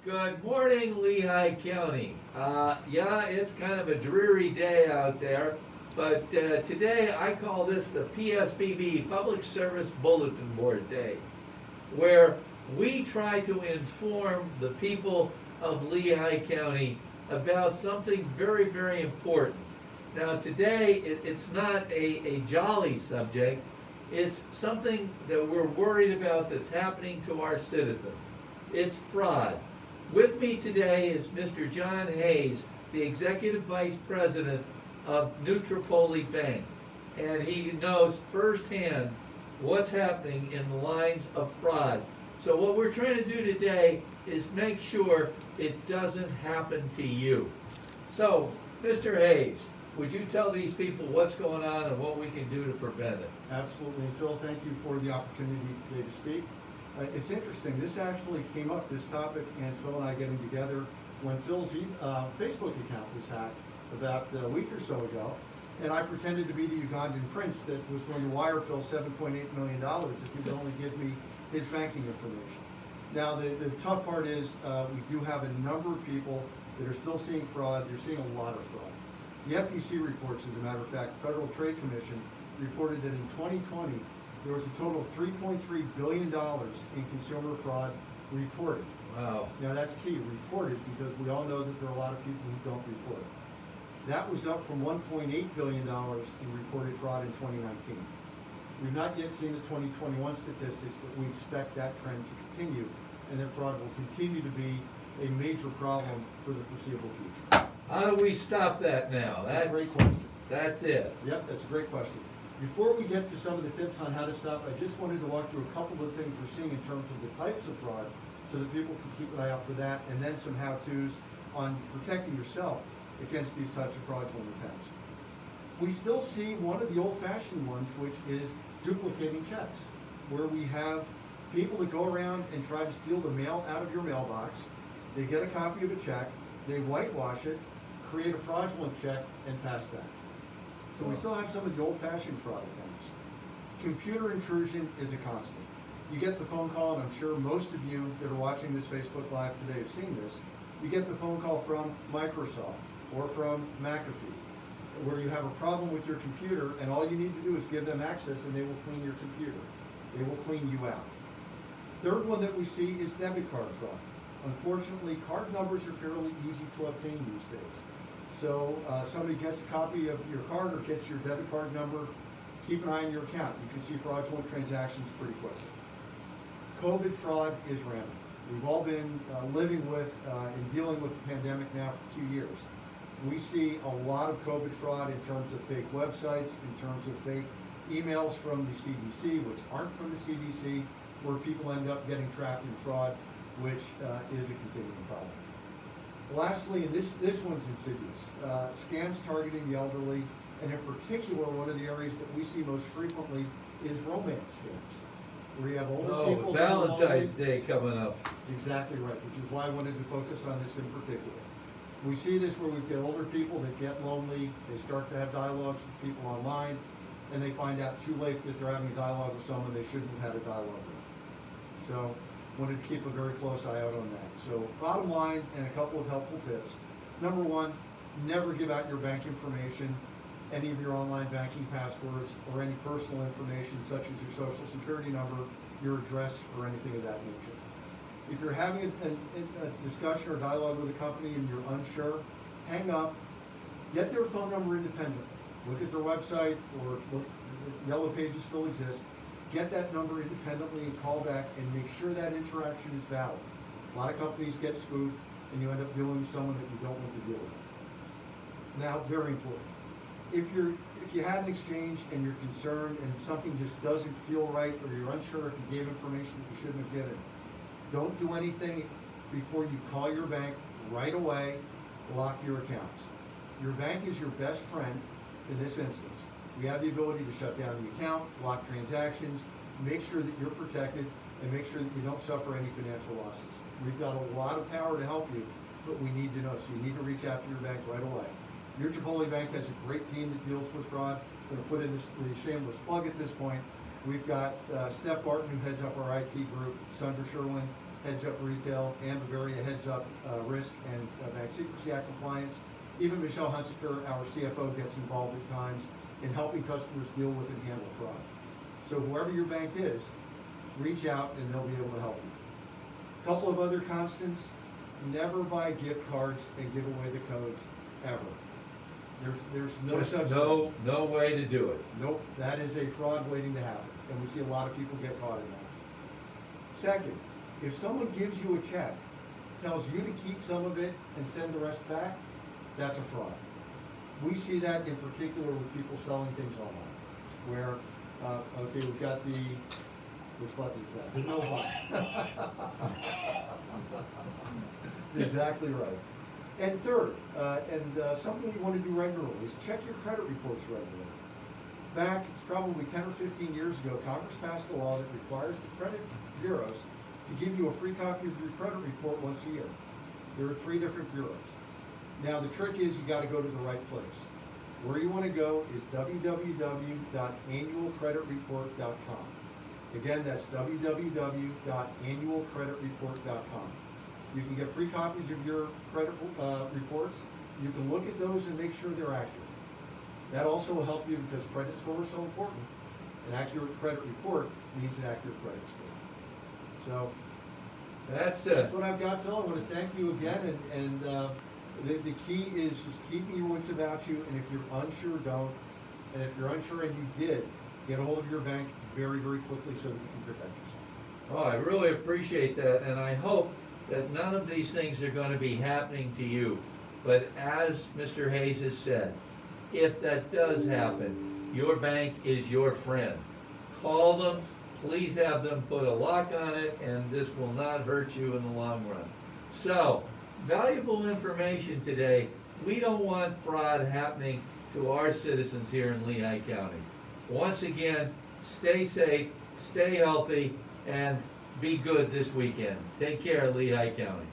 Good morning, Lehigh County. Yeah, it's kind of a dreary day out there, but today I call this the PSBB, Public Service Bulletin Board Day, where we try to inform the people of Lehigh County about something very, very important. Now today, it's not a jolly subject, it's something that we're worried about that's happening to our citizens. It's fraud. With me today is Mr. John Hayes, the Executive Vice President of Tripoli Bank, and he knows firsthand what's happening in the lines of fraud. So what we're trying to do today is make sure it doesn't happen to you. So, Mr. Hayes, would you tell these people what's going on and what we can do to prevent it? Absolutely. Phil, thank you for the opportunity today to speak. It's interesting, this actually came up, this topic, and Phil and I getting together when Phil's Facebook account was hacked about a week or so ago, and I pretended to be the Ugandan prince that was going to wire Phil $7.8 million if he would only give me his banking information. Now, the tough part is we do have a number of people that are still seeing fraud. They're seeing a lot of fraud. The FTC reports, as a matter of fact, Federal Trade Commission reported that in 2020, there was a total of $3.3 billion in consumer fraud reported. Wow. Now that's key, reported, because we all know that there are a lot of people who don't report. That was up from $1.8 billion in reported fraud in 2019. We've not yet seen the 2021 statistics, but we expect that trend to continue, and that fraud will continue to be a major problem for the foreseeable future. How do we stop that now? That's a great question. That's it. Yep, that's a great question. Before we get to some of the tips on how to stop, I just wanted to walk through a couple of things we're seeing in terms of the types of fraud so that people can keep an eye out for that, and then some how-tos on protecting yourself against these types of fraudulent attempts. We still see one of the old-fashioned ones, which is duplicating checks, where we have people that go around and try to steal the mail out of your mailbox. They get a copy of a check, they whitewash it, create a fraudulent check, and pass that. So we still have some of the old-fashioned fraud attempts. Computer intrusion is a constant. You get the phone call, and I'm sure most of you that are watching this Facebook Live today have seen this. You get the phone call from Microsoft or from McAfee, where you have a problem with your computer, and all you need to do is give them access, and they will clean your computer. They will clean you out. Third one that we see is debit card fraud. Unfortunately, card numbers are fairly easy to obtain these days. So somebody gets a copy of your card or gets your debit card number, keep an eye on your account. You can see fraudulent transactions pretty quickly. COVID fraud is rampant. We've all been living with and dealing with the pandemic now for 2 years. We see a lot of COVID fraud in terms of fake websites, in terms of fake emails from the CDC, which aren't from the CDC, where people end up getting trapped in fraud, which is a continuing problem. Lastly, and this one's insidious, scams targeting the elderly, and in particular, one of the areas that we see most frequently is romance scams, where you have older people. Valentine's Day coming up. That's exactly right, which is why I wanted to focus on this in particular. We see this where we've got older people that get lonely, they start to have dialogues with people online, and they find out too late that they're having a dialogue with someone they shouldn't have had a dialogue with. So, wanted to keep a very close eye out on that. So bottom line, and a couple of helpful tips. Number one, never give out your bank information, any of your online banking passwords, or any personal information such as your social security number, your address, or anything of that nature. If you're having a discussion or dialogue with a company and you're unsure, hang up, get their phone number independently. Look at their website, or look, Yellow Pages still exist. Get that number independently and call back and make sure that interaction is valid. A lot of companies get spoofed and you end up dealing with someone that you don't want to deal with. Now, very important. If you had an exchange and you're concerned and something just doesn't feel right, or you're unsure if you gave information that you shouldn't have given, don't do anything before you call your bank right away. Lock your accounts. Your bank is your best friend in this instance. We have the ability to shut down the account, block transactions, make sure that you're protected, and make sure that you don't suffer any financial losses. We've got a lot of power to help you, but we need to know, so you need to reach out to your bank right away. Your Tripoli Bank has a great team that deals with fraud. I'm going to put in the shameless plug at this point. We've got Steph Barton, who heads up our IT group, Sandra Sherwin, Heads Up Retail, and Bavaria Heads Up Risk and Bank Secrecy Act compliance. Even Michelle Hunsaker, our CFO, gets involved at times in helping customers deal with and handle fraud. So whoever your bank is, reach out and they'll be able to help you. Couple of other constants: never buy gift cards and give away the codes, ever. There's no Just such no way to do it. Nope, that is a fraud waiting to happen, and we see a lot of people get caught in that. Second, if someone gives you a check, tells you to keep some of it and send the rest back, that's a fraud. We see that in particular with people selling things online, where, okay, we've got the, which button is that? The no button. That's exactly right. And third, something you want to do regularly is check your credit reports regularly. Back, it's probably 10 or 15 years ago, Congress passed a law that requires the credit bureaus to give you a free copy of your credit report once a year. There are 3 different bureaus. Now the trick is you got to go to the right place. Where you want to go is www.annualcreditreport.com. Again, that's www.annualcreditreport.com. You can get free copies of your credit reports. You can look at those and make sure they're accurate. That also will help you because credit score is so important. An accurate credit report means an accurate credit score. So that's what I've got, Phil. I want to thank you again. And the key is just keeping your wits about you. And if you're unsure, don't. And if you're unsure and you did, get a hold of your bank very, very quickly so that you can protect yourself. Oh, I really appreciate that, and I hope that none of these things are going to be happening to you. But as Mr. Hayes has said, if that does happen, your bank is your friend. Call them, please have them put a lock on it, and this will not hurt you in the long run. So, valuable information today. We don't want fraud happening to our citizens here in Lehigh County. Once again, stay safe, stay healthy, and be good this weekend. Take care, Lehigh County.